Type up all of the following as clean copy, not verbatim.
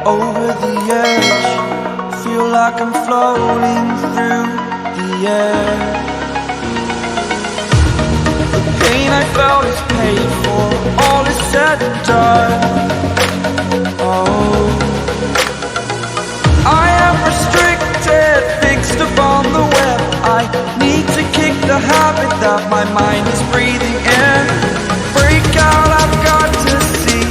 over the edge. Feel like I'm floating through the air. The pain I felt is paid for, all is said and done. Oh, I am restricted, fixed upon the web. I need to kick the habit that my mind is breathing in. Break out, I've got to see.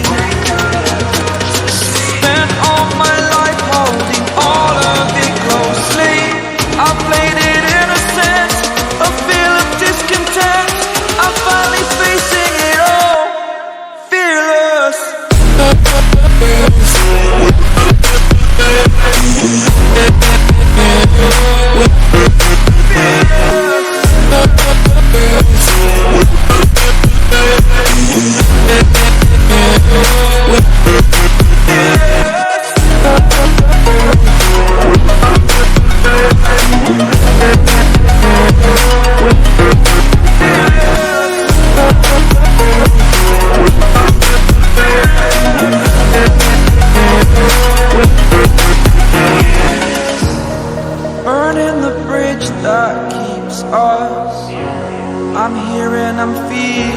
Spent all my life holding all of it closely. I played it innocent, a feel of discontent. I'm finally facing it all, fearless. Burning the bridge that keeps us. I'm here and I'm feeling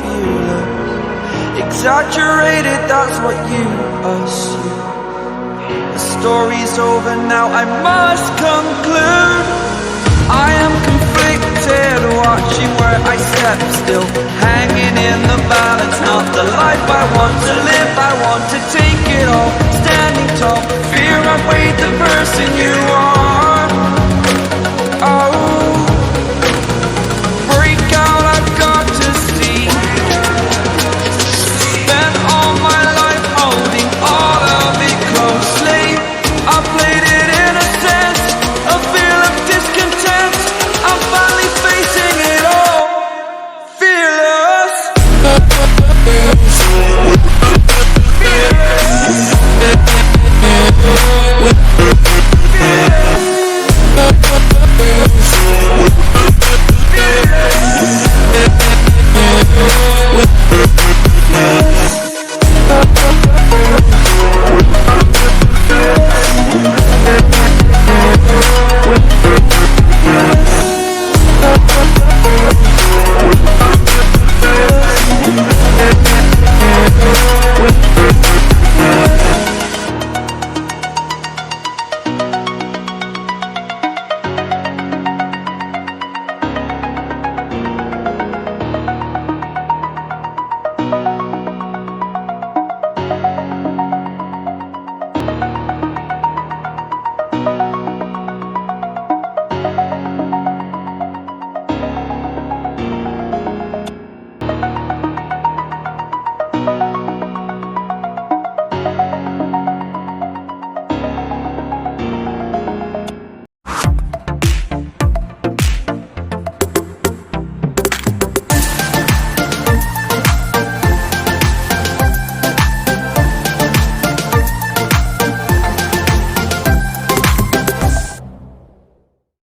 fearless. Exaggerated, that's what you assume. The story's over now, I must conclude. I am conflicted, watching where I step still, hanging in the balance. Not the life I want to live, I want to take it all. Standing tall, fear I've weighed the person you are.